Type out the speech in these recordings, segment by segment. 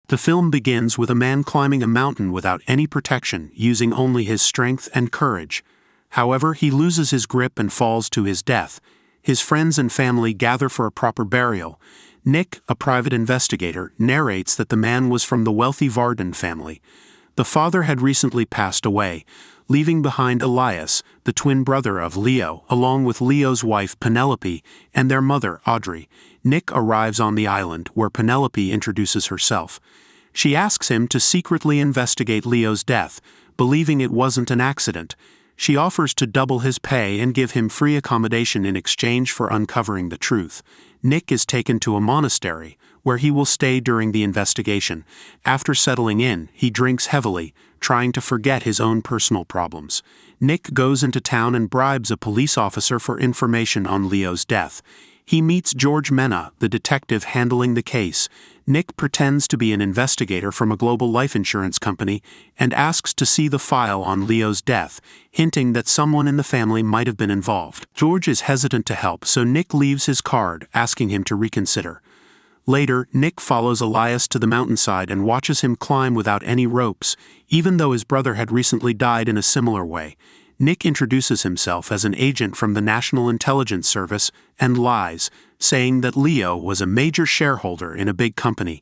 The film begins with a man climbing a mountain without any protection, using only his strength and courage. However, he loses his grip and falls to his death. His friends and family gather for a proper burial. Nick, a private investigator, narrates that the man was from the wealthy Varden family. The father had recently passed away, leaving behind Elias, the twin brother of Leo, along with Leo's wife Penelope and their mother Audrey. Nick arrives on the island, where Penelope introduces herself. She asks him to secretly investigate Leo's death, believing it wasn't an accident. She offers to double his pay and give him free accommodation in exchange for uncovering the truth. Nick is taken to a monastery, where he will stay during the investigation. After settling in, he drinks heavily, trying to forget his own personal problems. Nick goes into town and bribes a police officer for information on Leo's death. He meets George Mena, the detective handling the case. Nick pretends to be an investigator from a global life insurance company and asks to see the file on Leo's death, hinting that someone in the family might have been involved. George is hesitant to help, so Nick leaves his card, asking him to reconsider. Later, Nick follows Elias to the mountainside and watches him climb without any ropes, even though his brother had recently died in a similar way. Nick introduces himself as an agent from the National Intelligence Service and lies, saying that Leo was a major shareholder in a big company.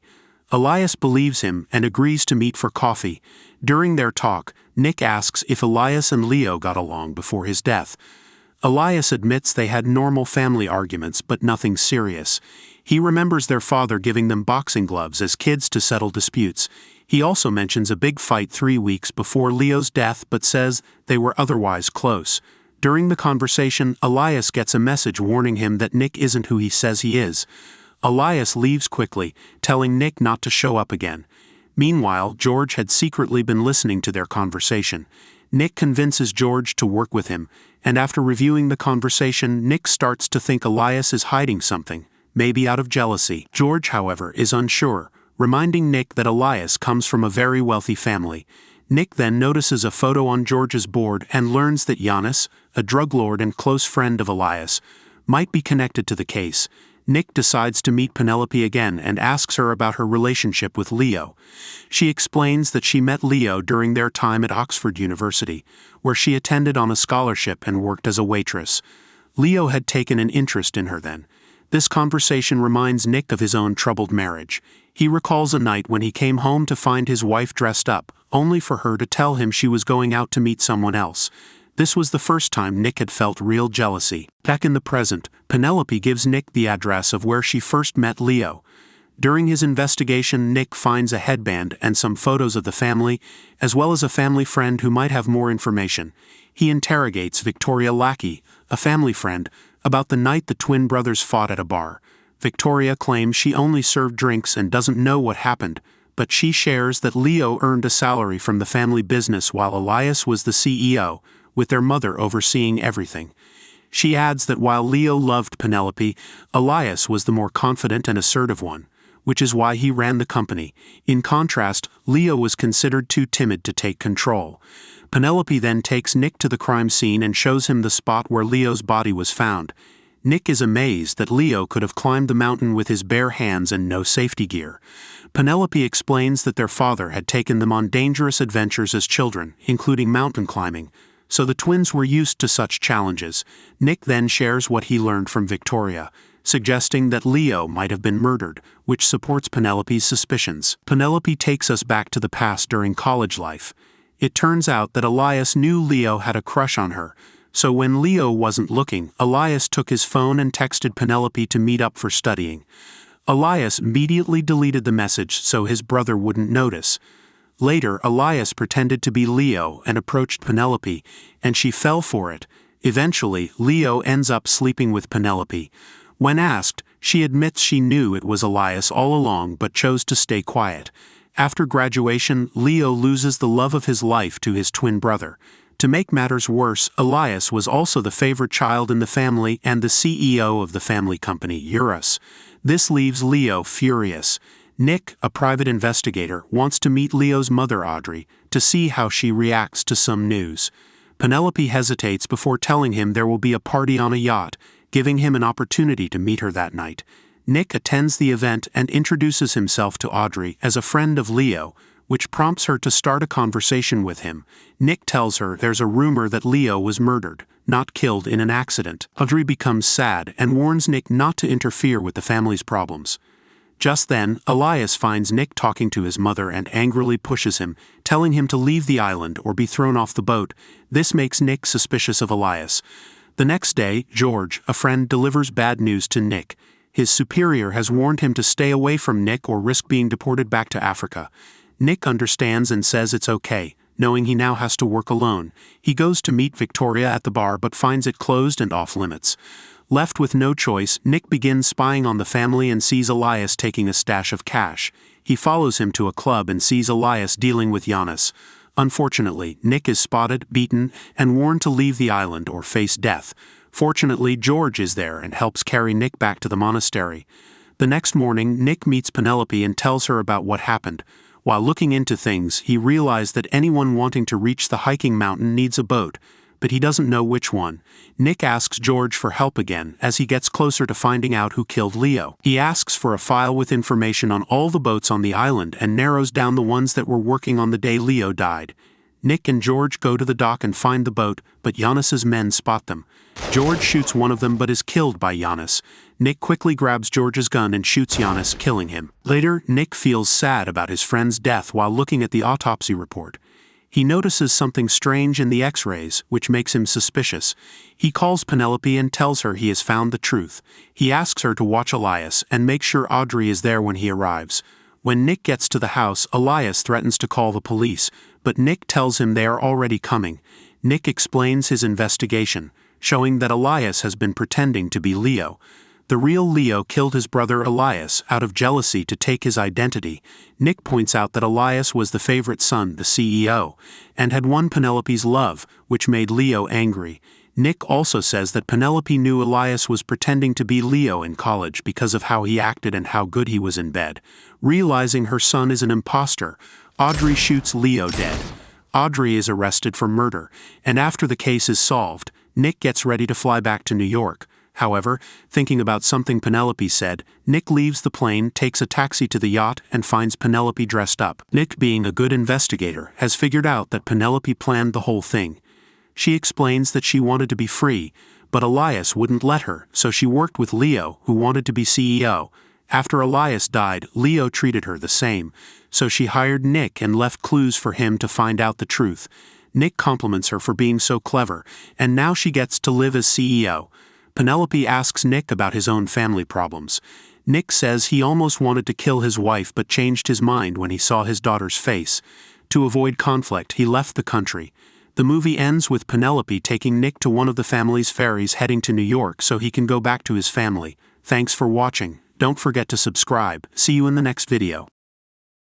Elias believes him and agrees to meet for coffee. During their talk, Nick asks if Elias and Leo got along before his death. Elias admits they had normal family arguments, but nothing serious. He remembers their father giving them boxing gloves as kids to settle disputes. He also mentions a big fight 3 weeks before Leo's death, but says they were otherwise close. During the conversation, Elias gets a message warning him that Nick isn't who he says he is. Elias leaves quickly, telling Nick not to show up again. Meanwhile, George had secretly been listening to their conversation. Nick convinces George to work with him, and after reviewing the conversation, Nick starts to think Elias is hiding something, maybe out of jealousy. George, however, is unsure, reminding Nick that Elias comes from a very wealthy family. Nick then notices a photo on George's board and learns that Giannis, a drug lord and close friend of Elias, might be connected to the case. Nick decides to meet Penelope again and asks her about her relationship with Leo. She explains that she met Leo during their time at Oxford University, where she attended on a scholarship and worked as a waitress. Leo had taken an interest in her then. This conversation reminds Nick of his own troubled marriage. He recalls a night when he came home to find his wife dressed up, only for her to tell him she was going out to meet someone else. This was the first time Nick had felt real jealousy. Back in the present, Penelope gives Nick the address of where she first met Leo. During his investigation, Nick finds a headband and some photos of the family, as well as a family friend who might have more information. He interrogates Victoria Lackey, a family friend, about the night the twin brothers fought at a bar. Victoria claims she only served drinks and doesn't know what happened, but she shares that Leo earned a salary from the family business while Elias was the CEO, with their mother overseeing everything. She adds that while Leo loved Penelope, Elias was the more confident and assertive one, which is why he ran the company. In contrast, Leo was considered too timid to take control. Penelope then takes Nick to the crime scene and shows him the spot where Leo's body was found. Nick is amazed that Leo could have climbed the mountain with his bare hands and no safety gear. Penelope explains that their father had taken them on dangerous adventures as children, including mountain climbing, so the twins were used to such challenges. Nick then shares what he learned from Victoria, suggesting that Leo might have been murdered, which supports Penelope's suspicions. Penelope takes us back to the past during college life. It turns out that Elias knew Leo had a crush on her, so when Leo wasn't looking, Elias took his phone and texted Penelope to meet up for studying. Elias immediately deleted the message so his brother wouldn't notice. Later, Elias pretended to be Leo and approached Penelope, and she fell for it. Eventually, Leo ends up sleeping with Penelope. When asked, she admits she knew it was Elias all along but chose to stay quiet. After graduation, Leo loses the love of his life to his twin brother. To make matters worse, Elias was also the favorite child in the family and the CEO of the family company, Eurus. This leaves Leo furious. Nick, a private investigator, wants to meet Leo's mother Audrey to see how she reacts to some news. Penelope hesitates before telling him there will be a party on a yacht, giving him an opportunity to meet her that night. Nick attends the event and introduces himself to Audrey as a friend of Leo, which prompts her to start a conversation with him. Nick tells her there's a rumor that Leo was murdered, not killed in an accident. Audrey becomes sad and warns Nick not to interfere with the family's problems. Just then, Elias finds Nick talking to his mother and angrily pushes him, telling him to leave the island or be thrown off the boat. This makes Nick suspicious of Elias. The next day, George, a friend, delivers bad news to Nick. His superior has warned him to stay away from Nick or risk being deported back to Africa. Nick understands and says it's okay, knowing he now has to work alone. He goes to meet Victoria at the bar but finds it closed and off limits. Left with no choice, Nick begins spying on the family and sees Elias taking a stash of cash. He follows him to a club and sees Elias dealing with Giannis. Unfortunately, Nick is spotted, beaten, and warned to leave the island or face death. Fortunately, George is there and helps carry Nick back to the monastery. The next morning, Nick meets Penelope and tells her about what happened. While looking into things, he realized that anyone wanting to reach the hiking mountain needs a boat, but he doesn't know which one. Nick asks George for help again as he gets closer to finding out who killed Leo. He asks for a file with information on all the boats on the island and narrows down the ones that were working on the day Leo died. Nick and George go to the dock and find the boat, but Giannis's men spot them. George shoots one of them but is killed by Giannis. Nick quickly grabs George's gun and shoots Giannis, killing him. Later, Nick feels sad about his friend's death while looking at the autopsy report. He notices something strange in the x-rays, which makes him suspicious. He calls Penelope and tells her he has found the truth. He asks her to watch Elias and make sure Audrey is there when he arrives. When Nick gets to the house, Elias threatens to call the police, but Nick tells him they are already coming. Nick explains his investigation, showing that Elias has been pretending to be Leo. The real Leo killed his brother Elias out of jealousy to take his identity. Nick points out that Elias was the favorite son, the CEO, and had won Penelope's love, which made Leo angry. Nick also says that Penelope knew Elias was pretending to be Leo in college because of how he acted and how good he was in bed. Realizing her son is an imposter, Audrey shoots Leo dead. Audrey is arrested for murder, and after the case is solved, Nick gets ready to fly back to New York. However, thinking about something Penelope said, Nick leaves the plane, takes a taxi to the yacht, and finds Penelope dressed up. Nick, being a good investigator, has figured out that Penelope planned the whole thing. She explains that she wanted to be free, but Elias wouldn't let her, so she worked with Leo, who wanted to be CEO. After Elias died, Leo treated her the same, so she hired Nick and left clues for him to find out the truth. Nick compliments her for being so clever, and now she gets to live as CEO. Penelope asks Nick about his own family problems. Nick says he almost wanted to kill his wife but changed his mind when he saw his daughter's face. To avoid conflict, he left the country. The movie ends with Penelope taking Nick to one of the family's ferries heading to New York so he can go back to his family. Thanks for watching. Don't forget to subscribe. See you in the next video.